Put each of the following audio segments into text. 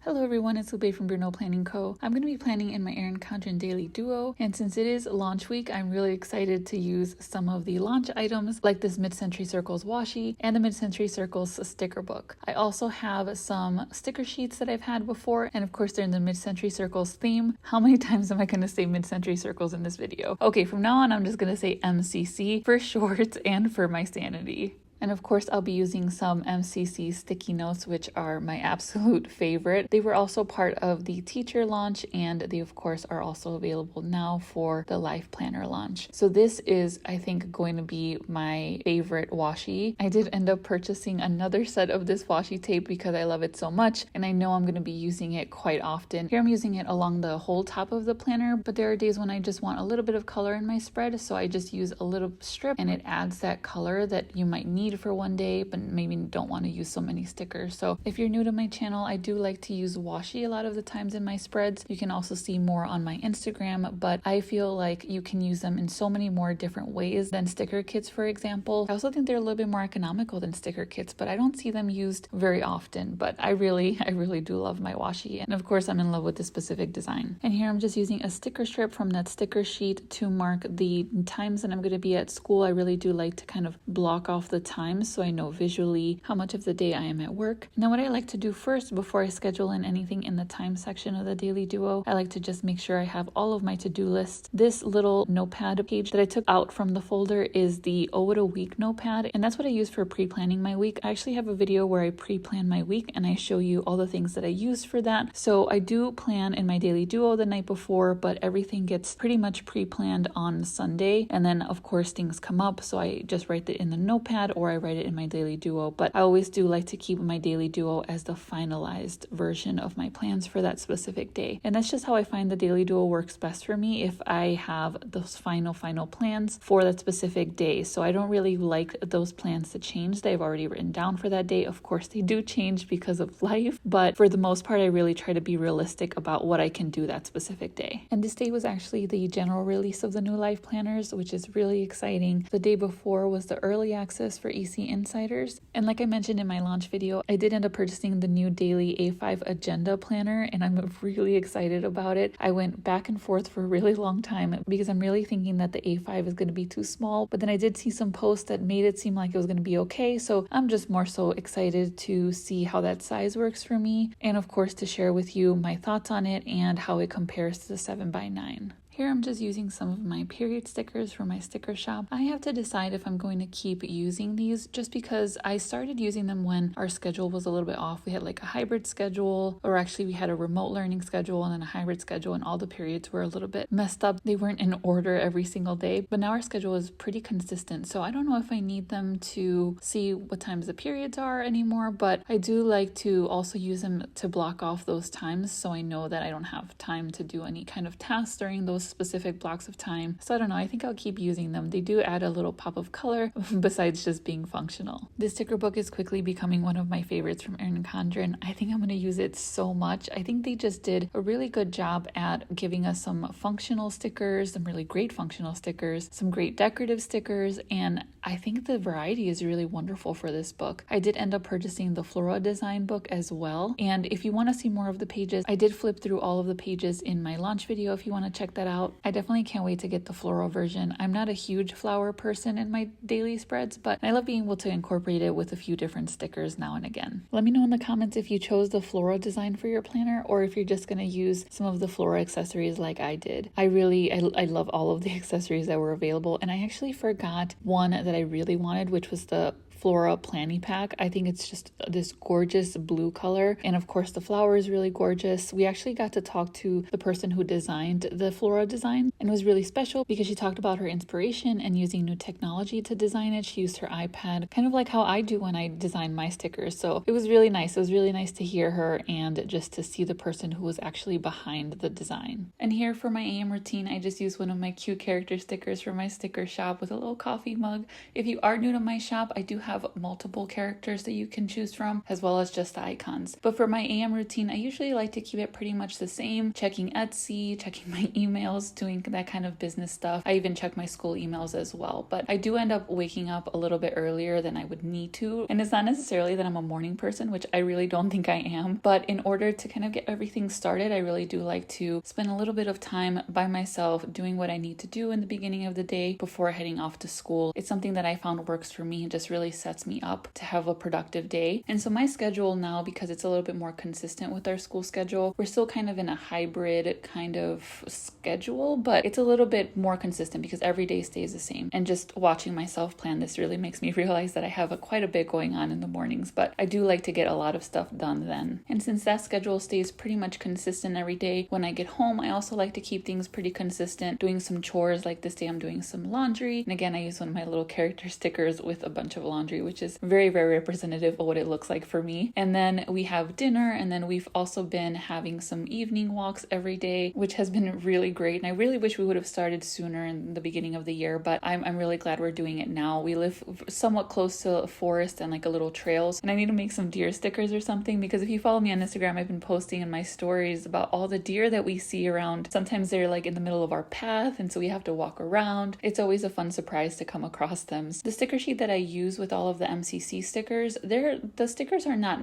Hello everyone, it's Lupe from BrunoPlanningCO. I'm going to be planning in my Erin Condren Daily Duo, and since it is launch week, I'm really excited to use some of the launch items like this Mid-Century Circles washi and the Mid-Century Circles sticker book. I also have some sticker sheets that I've had before, and of course they're in the Mid-Century Circles theme. How many times am I going to say Mid-Century Circles in this video? Okay, from now on I'm just going to say MCC for short and for my sanity. And of course, I'll be using some MCC sticky notes, which are my absolute favorite. They were also part of the teacher launch, and they of course are also available now for the Life Planner launch. So this is, I think, going to be my favorite washi. I did end up purchasing another set of this washi tape because I love it so much, and I know I'm going to be using it quite often. Here I'm using it along the whole top of the planner, but there are days when I just want a little bit of color in my spread, so I just use a little strip, and it adds that color that you might need for one day, but maybe don't want to use so many stickers. So if you're new to my channel, I do like to use washi a lot of the times in my spreads. You can also see more on my Instagram, but I feel like you can use them in so many more different ways than sticker kits, for example. I also think they're a little bit more economical than sticker kits, but I don't see them used very often. But I really do love my washi, and of course I'm in love with this specific design. And here I'm just using a sticker strip from that sticker sheet to mark the times that I'm going to be at school. I really do like to kind of block off the times so I know visually how much of the day I am at work. Now what I like to do first before I schedule in anything in the time section of the Daily Duo, I like to just make sure I have all of my to-do lists. This little notepad page that I took out from the folder is the Oh What a Week notepad, and that's what I use for pre-planning my week. I actually have a video where I pre-plan my week and I show you all the things that I use for that. So I do plan in my Daily Duo the night before, but everything gets pretty much pre-planned on Sunday, and then of course things come up, so I just write it in the notepad or I write it in my Daily Duo. But I always do like to keep my Daily Duo as the finalized version of my plans for that specific day. And that's just how I find the Daily Duo works best for me, if I have those final plans for that specific day. So I don't really like those plans to change that I've already written down for that day. Of course they do change because of life, but for the most part I really try to be realistic about what I can do that specific day. And this day was actually the general release of the new Life Planners, which is really exciting. The day before was the early access for EC Insiders, and like I mentioned in my launch video, I did end up purchasing the new daily A5 agenda planner, and I'm really excited about it. I went back and forth for a really long time because I'm really thinking that the A5 is going to be too small, but then I did see some posts that made it seem like it was going to be okay, so I'm just more so excited to see how that size works for me, and of course to share with you my thoughts on it and how it compares to the 7x9. Here I'm just using some of my period stickers from my sticker shop. I have to decide if I'm going to keep using these just because I started using them when our schedule was a little bit off. We had like a hybrid schedule, or actually we had a remote learning schedule and then a hybrid schedule, and all the periods were a little bit messed up. They weren't in order every single day, but now our schedule is pretty consistent. So I don't know if I need them to see what times the periods are anymore, but I do like to also use them to block off those times so I know that I don't have time to do any kind of tasks during those specific blocks of time. So I don't know, I think I'll keep using them. They do add a little pop of color besides just being functional. This sticker book is quickly becoming one of my favorites from Erin Condren. I think I'm going to use it so much. I think they just did a really good job at giving us some functional stickers, some really great functional stickers, some great decorative stickers, and I think the variety is really wonderful for this book. I did end up purchasing the Flora design book as well, and if you want to see more of the pages, I did flip through all of the pages in my launch video if you want to check that out. I definitely can't wait to get the floral version. I'm not a huge flower person in my daily spreads, but I love being able to incorporate it with a few different stickers now and again. Let me know in the comments if you chose the floral design for your planner or if you're just going to use some of the floral accessories like I did. I love all of the accessories that were available, and I actually forgot one that I really wanted, which was the Flora Planning Pack. I think it's just this gorgeous blue color, and of course the flower is really gorgeous. We actually got to talk to the person who designed the Flora design, and it was really special because she talked about her inspiration and using new technology to design it. She used her iPad, kind of like how I do when I design my stickers. So it was really nice. It was really nice to hear her and just to see the person who was actually behind the design. And here for my AM routine, I just used one of my cute character stickers from my sticker shop with a little coffee mug. If you are new to my shop, I do have multiple characters that you can choose from, as well as just the icons. But for my AM routine, I usually like to keep it pretty much the same, checking Etsy, checking my emails, doing that kind of business stuff. I even check my school emails as well. But I do end up waking up a little bit earlier than I would need to. And it's not necessarily that I'm a morning person, which I really don't think I am. But in order to kind of get everything started, I really do like to spend a little bit of time by myself doing what I need to do in the beginning of the day before heading off to school. It's something that I found works for me and just really sets me up to have a productive day. And so my schedule now, because it's a little bit more consistent with our school schedule, we're still kind of in a hybrid kind of schedule, but it's a little bit more consistent because every day stays the same. And just watching myself plan this really makes me realize that I have quite a bit going on in the mornings, but I do like to get a lot of stuff done then. And since that schedule stays pretty much consistent every day, when I get home, I also like to keep things pretty consistent, doing some chores. Like this day I'm doing some laundry. And again, I use one of my little character stickers with a bunch of laundry, which is very, very representative of what it looks like for me. And then we have dinner, and then we've also been having some evening walks every day, which has been really great. And I really wish we would have started sooner in the beginning of the year, but I'm really glad we're doing it now. We live somewhat close to a forest and like a little trails, and I need to make some deer stickers or something, because if you follow me on Instagram, I've been posting in my stories about all the deer that we see around. Sometimes they're like in the middle of our path, and so we have to walk around. It's always a fun surprise to come across them. The sticker sheet that I use with all of the MCC stickers, the stickers are not,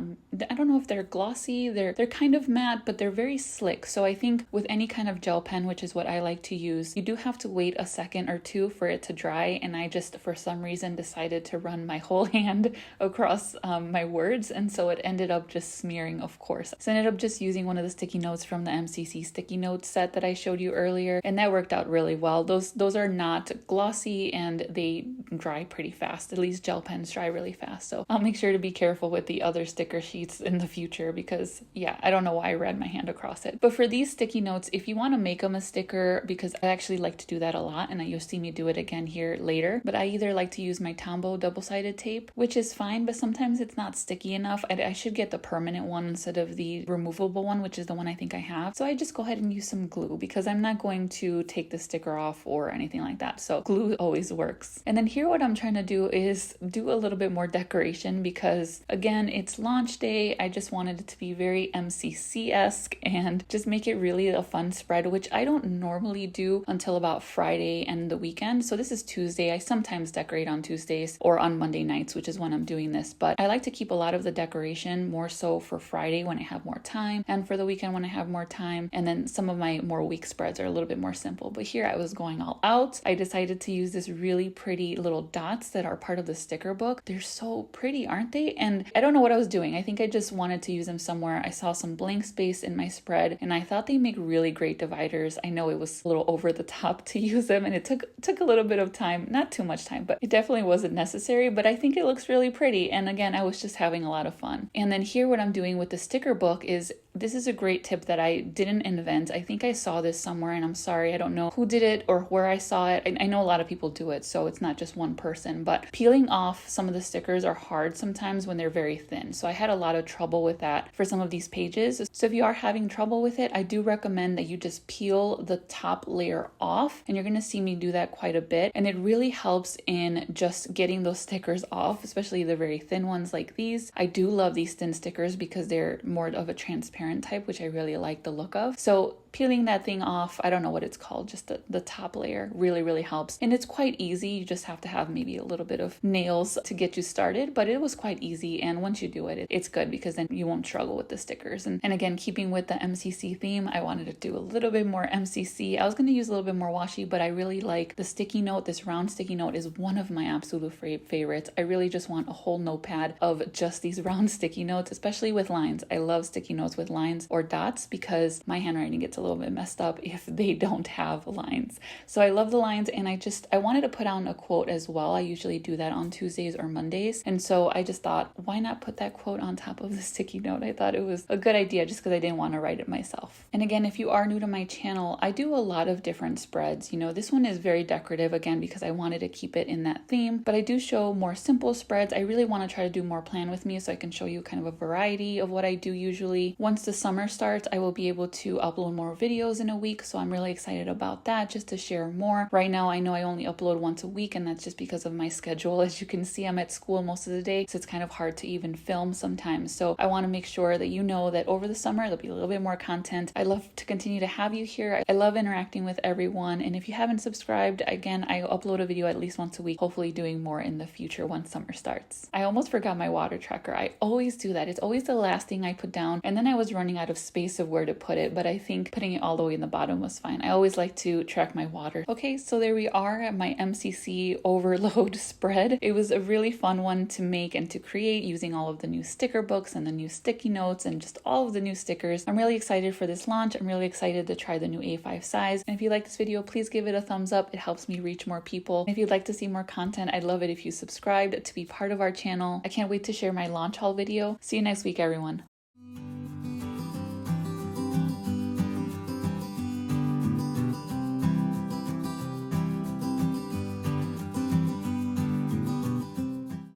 I don't know if they're glossy, they're kind of matte, but they're very slick. So I think with any kind of gel pen, which is what I like to use, you do have to wait a second or two for it to dry, and I just for some reason decided to run my whole hand across my words, and so it ended up just smearing, of course. So I ended up just using one of the sticky notes from the MCC sticky notes set that I showed you earlier, and that worked out really well. Those are not glossy and they dry pretty fast. At least gel pens dry really fast. So I'll make sure to be careful with the other sticker sheets in the future, because yeah, I don't know why I ran my hand across it. But for these sticky notes, if you want to make them a sticker, because I actually like to do that a lot, and you'll see me do it again here later, but I either like to use my Tombow double-sided tape, which is fine, but sometimes it's not sticky enough. I should get the permanent one instead of the removable one, which is the one I think I have. So I just go ahead and use some glue, because I'm not going to take the sticker off or anything like that. So glue always works. And then here what I'm trying to do is do a little bit more decoration, because again, it's launch day. I just wanted it to be very MCC-esque and just make it really a fun spread, which I don't normally do until about Friday and the weekend. So this is Tuesday. I sometimes decorate on Tuesdays or on Monday nights, which is when I'm doing this, but I like to keep a lot of the decoration more so for Friday when I have more time, and for the weekend when I have more time. And then some of my more week spreads are a little bit more simple, but here I was going all out. I decided to use this really pretty little dots that are part of the sticker book. They're so pretty, aren't they? And I don't know what I was doing. I think I just wanted to use them somewhere. I saw some blank space in my spread, and I thought they make really great dividers. I know it was a little over the top to use them, and it took a little bit of time, not too much time, but it definitely wasn't necessary, but I think it looks really pretty. And again, I was just having a lot of fun. And then here what I'm doing with the sticker book is, this is a great tip that I didn't invent. I think I saw this somewhere, and I'm sorry, I don't know who did it or where I saw it. I know a lot of people do it, so it's not just one person, but peeling off some of the stickers are hard sometimes when they're very thin. So I had a lot of trouble with that for some of these pages. So if you are having trouble with it, I do recommend that you just peel the top layer off, and you're going to see me do that quite a bit. And it really helps in just getting those stickers off, especially the very thin ones like these. I do love these thin stickers because they're more of a transparent type, which I really like the look of. So peeling that thing off, I don't know what it's called, just the top layer really helps. And it's quite easy. You just have to have maybe a little bit of nails to get you started, but it was quite easy. And once you do it, it's good, because then you won't struggle with the stickers. And again, keeping with the MCC theme, I wanted to do a little bit more MCC. I was going to use a little bit more washi, but I really like the sticky note. This round sticky note is one of my absolute favorites. I really just want a whole notepad of just these round sticky notes, especially with lines. I love sticky notes with lines or dots, because my handwriting gets a little bit messed up if they don't have lines. So I love the lines, and I wanted to put on a quote as well. I usually do that on Tuesdays or Mondays, and so I just thought, why not put that quote on top of the sticky note? I thought it was a good idea, just because I didn't want to write it myself. And again, if you are new to my channel, I do a lot of different spreads. You know, this one is very decorative, again, because I wanted to keep it in that theme, but I do show more simple spreads. I really want to try to do more plan with me, so I can show you kind of a variety of what I do usually. Once the summer starts, I will be able to upload more more videos in a week, so I'm really excited about that, just to share more. Right now, I know I only upload once a week, and that's just because of my schedule. As you can see, I'm at school most of the day, so it's kind of hard to even film sometimes. So I want to make sure that you know that over the summer, there'll be a little bit more content. I love to continue to have you here. I love interacting with everyone, and if you haven't subscribed, again, I upload a video at least once a week, hopefully doing more in the future once summer starts. I almost forgot my water tracker. I always do that. It's always the last thing I put down, and then I was running out of space of where to put it, but I think putting it all the way in the bottom was fine. I always like to track my water. Okay, so there we are, my MCC overload spread. It was a really fun one to make and to create using all of the new sticker books and the new sticky notes and just all of the new stickers. I'm really excited for this launch. I'm really excited to try the new A5 size. And if you like this video, please give it a thumbs up. It helps me reach more people. And if you'd like to see more content, I'd love it if you subscribed to be part of our channel. I can't wait to share my launch haul video. See you next week, everyone.